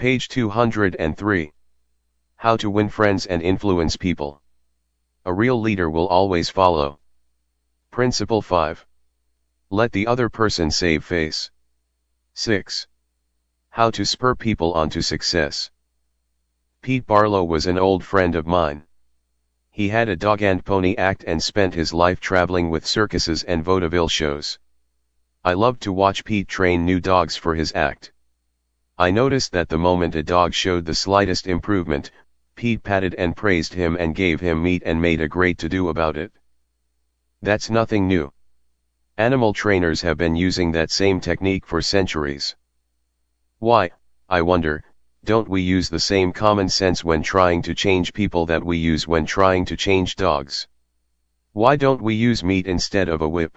Page 203. How to win friends and influence people. A real leader will always follow. Principle 5. Let the other person save face. 6. How to spur people on to success. Pete Barlow was an old friend of mine. He had a dog and pony act and spent his life traveling with circuses and vaudeville shows. I loved to watch Pete train new dogs for his act. I noticed that the moment a dog showed the slightest improvement, Pete patted and praised him and gave him meat and made a great to-do about it. That's nothing new. Animal trainers have been using that same technique for centuries. Why, I wonder, don't we use the same common sense when trying to change people that we use when trying to change dogs? Why don't we use meat instead of a whip?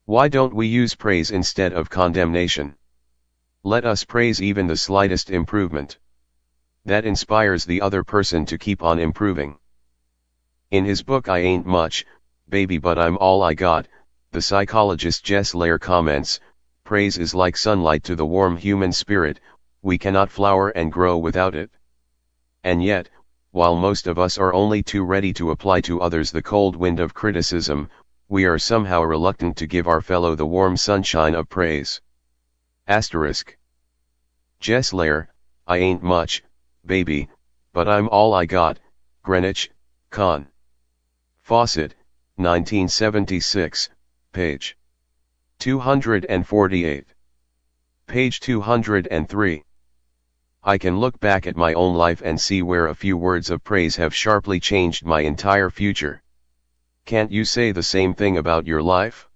Why don't we use praise instead of condemnation? Let us praise even the slightest improvement. That inspires the other person to keep on improving. In his book I Ain't Much, Baby But I'm All I Got, the psychologist Jess Lair comments, praise is like sunlight to the warm human spirit, we cannot flower and grow without it. And yet, while most of us are only too ready to apply to others the cold wind of criticism, we are somehow reluctant to give our fellow the warm sunshine of praise. Asterisk. Jess Lair, I Ain't Much, Baby, But I'm All I Got, Greenwich, Con. Fawcett, 1976, page 248. Page 203. I can look back at my own life and see where a few words of praise have sharply changed my entire future. Can't you say the same thing about your life?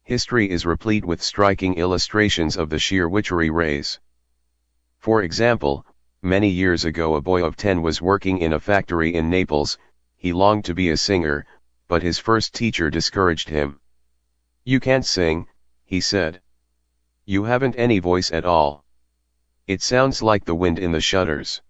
History is replete with striking illustrations of the sheer witchery rays. For example, many years ago a boy of 10 was working in a factory in Naples. He longed to be a singer, but his first teacher discouraged him. "You can't sing," he said. "You haven't any voice at all. It sounds like the wind in the shutters."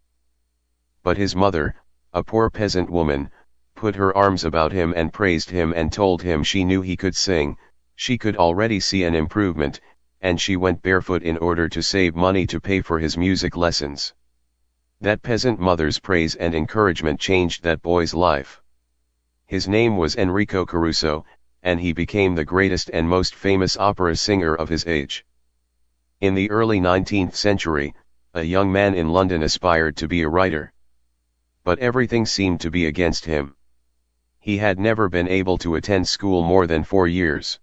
But his mother, a poor peasant woman, put her arms about him and praised him and told him she knew he could sing. She could already see an improvement, and she went barefoot in order to save money to pay for his music lessons. That peasant mother's praise and encouragement changed that boy's life. His name was Enrico Caruso, and he became the greatest and most famous opera singer of his age. In the early 19th century, a young man in London aspired to be a writer. But everything seemed to be against him. He had never been able to attend school more than 4 years.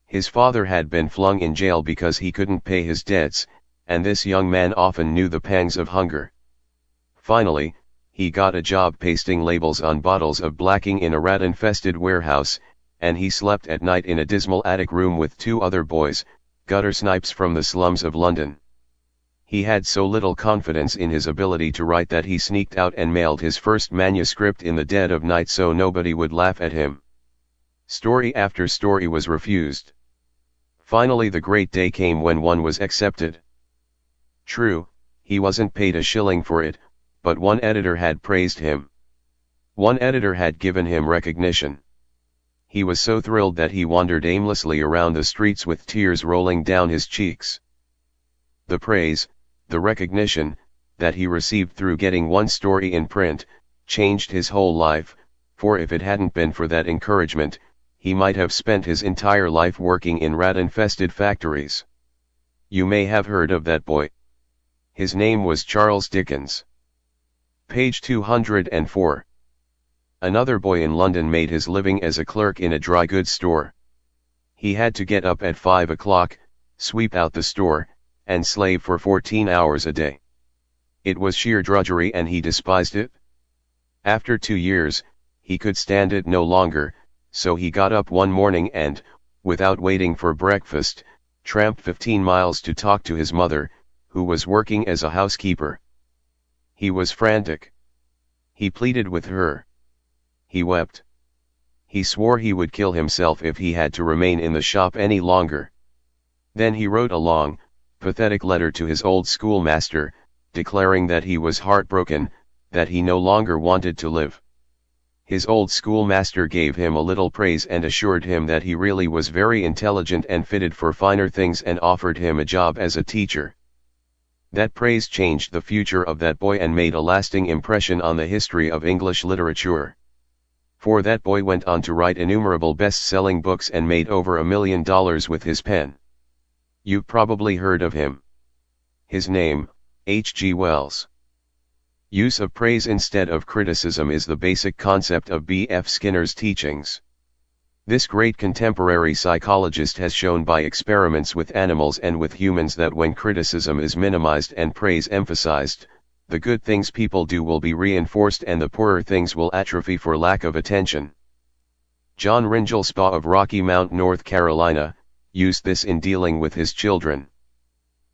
His father had been flung in jail because he couldn't pay his debts, and this young man often knew the pangs of hunger. Finally, he got a job pasting labels on bottles of blacking in a rat-infested warehouse, and he slept at night in a dismal attic room with 2 other boys, gutter snipes from the slums of London. He had so little confidence in his ability to write that he sneaked out and mailed his first manuscript in the dead of night so nobody would laugh at him. Story after story was refused. Finally the great day came when one was accepted. True, he wasn't paid a shilling for it, but one editor had praised him. One editor had given him recognition. He was so thrilled that he wandered aimlessly around the streets with tears rolling down his cheeks. The praise, the recognition, that he received through getting one story in print, changed his whole life, for if it hadn't been for that encouragement, he might have spent his entire life working in rat-infested factories. You may have heard of that boy. His name was Charles Dickens. Page 204. Another boy in London made his living as a clerk in a dry goods store. He had to get up at 5 o'clock, sweep out the store, and slave for 14 hours a day. It was sheer drudgery and he despised it. After 2 years, he could stand it no longer, so he got up one morning and, without waiting for breakfast, tramped 15 miles to talk to his mother, who was working as a housekeeper. He was frantic. He pleaded with her. He wept. He swore he would kill himself if he had to remain in the shop any longer. Then he wrote a long, pathetic letter to his old schoolmaster, declaring that he was heartbroken, that he no longer wanted to live. His old schoolmaster gave him a little praise and assured him that he really was very intelligent and fitted for finer things and offered him a job as a teacher. That praise changed the future of that boy and made a lasting impression on the history of English literature. For that boy went on to write innumerable best-selling books and made over $1 million with his pen. You've probably heard of him. His name, H.G. Wells. Use of praise instead of criticism is the basic concept of B.F. Skinner's teachings. This great contemporary psychologist has shown by experiments with animals and with humans that when criticism is minimized and praise emphasized, the good things people do will be reinforced and the poorer things will atrophy for lack of attention. John Ringel Spa of Rocky Mount, North Carolina, used this in dealing with his children.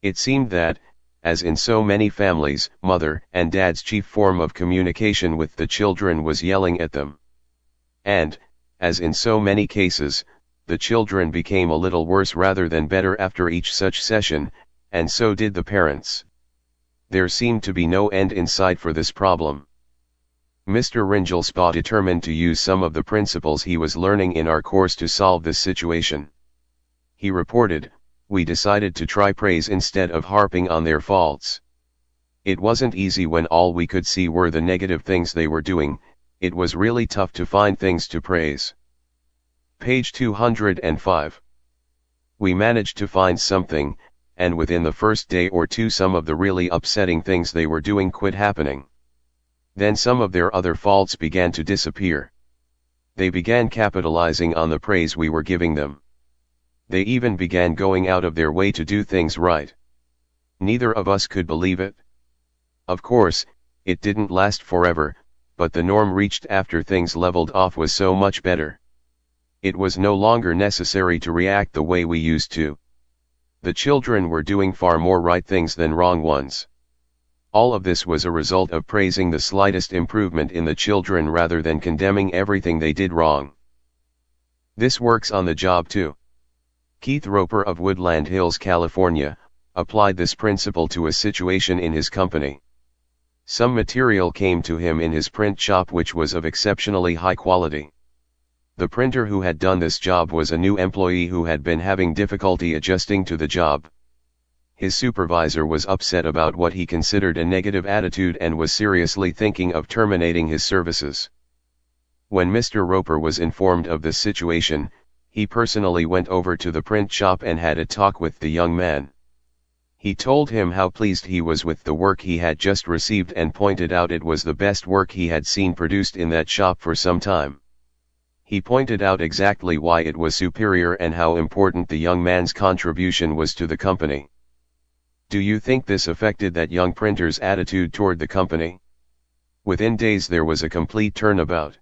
It seemed that, as in so many families, mother and dad's chief form of communication with the children was yelling at them. And, as in so many cases, the children became a little worse rather than better after each such session, and so did the parents. There seemed to be no end in sight for this problem. Mr. Ringel Spa determined to use some of the principles he was learning in our course to solve this situation. He reported, "We decided to try praise instead of harping on their faults. It wasn't easy when all we could see were the negative things they were doing. It was really tough to find things to praise." Page 205. We managed to find something, and within the first day or two some of the really upsetting things they were doing quit happening. Then some of their other faults began to disappear. They began capitalizing on the praise we were giving them. They even began going out of their way to do things right. Neither of us could believe it. Of course, it didn't last forever, but the norm reached after things leveled off was so much better. It was no longer necessary to react the way we used to. The children were doing far more right things than wrong ones. All of this was a result of praising the slightest improvement in the children rather than condemning everything they did wrong. This works on the job too. Keith Roper of Woodland Hills, California, applied this principle to a situation in his company. Some material came to him in his print shop which was of exceptionally high quality. The printer who had done this job was a new employee who had been having difficulty adjusting to the job. His supervisor was upset about what he considered a negative attitude and was seriously thinking of terminating his services. When Mr. Roper was informed of this situation, he personally went over to the print shop and had a talk with the young man. He told him how pleased he was with the work he had just received and pointed out it was the best work he had seen produced in that shop for some time. He pointed out exactly why it was superior and how important the young man's contribution was to the company. Do you think this affected that young printer's attitude toward the company? Within days there was a complete turnabout.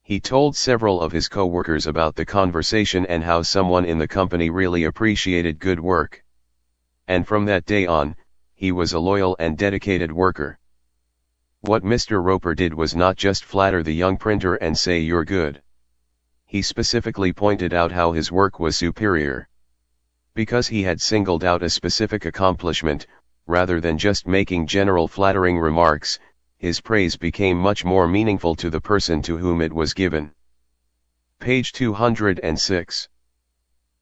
He told several of his co-workers about the conversation and how someone in the company really appreciated good work. And from that day on, he was a loyal and dedicated worker. What Mr. Roper did was not just flatter the young printer and say you're good. He specifically pointed out how his work was superior. Because he had singled out a specific accomplishment, rather than just making general flattering remarks, his praise became much more meaningful to the person to whom it was given. Page 206.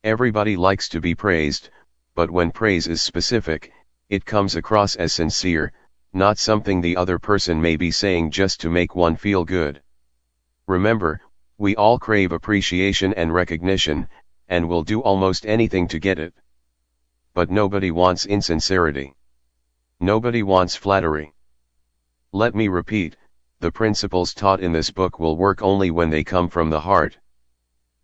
Everybody likes to be praised, but when praise is specific, it comes across as sincere, not something the other person may be saying just to make one feel good. Remember, we all crave appreciation and recognition, and will do almost anything to get it. But nobody wants insincerity. Nobody wants flattery. Let me repeat, the principles taught in this book will work only when they come from the heart.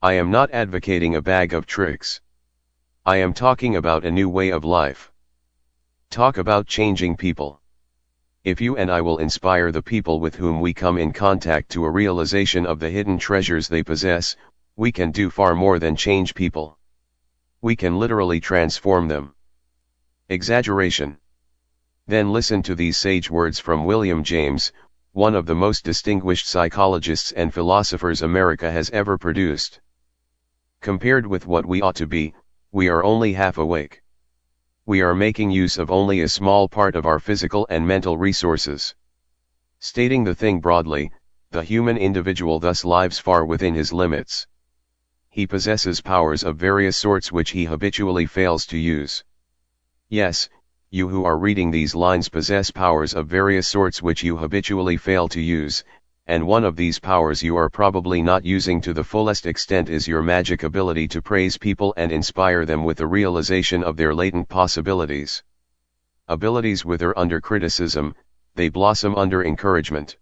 I am not advocating a bag of tricks. I am talking about a new way of life. Talk about changing people. If you and I will inspire the people with whom we come in contact to a realization of the hidden treasures they possess, we can do far more than change people. We can literally transform them. Exaggeration. Then listen to these sage words from William James, one of the most distinguished psychologists and philosophers America has ever produced. Compared with what we ought to be, we are only half awake. We are making use of only a small part of our physical and mental resources. Stating the thing broadly, the human individual thus lives far within his limits. He possesses powers of various sorts which he habitually fails to use. Yes, you who are reading these lines possess powers of various sorts which you habitually fail to use, and one of these powers you are probably not using to the fullest extent is your magic ability to praise people and inspire them with the realization of their latent possibilities. Abilities wither under criticism, they blossom under encouragement.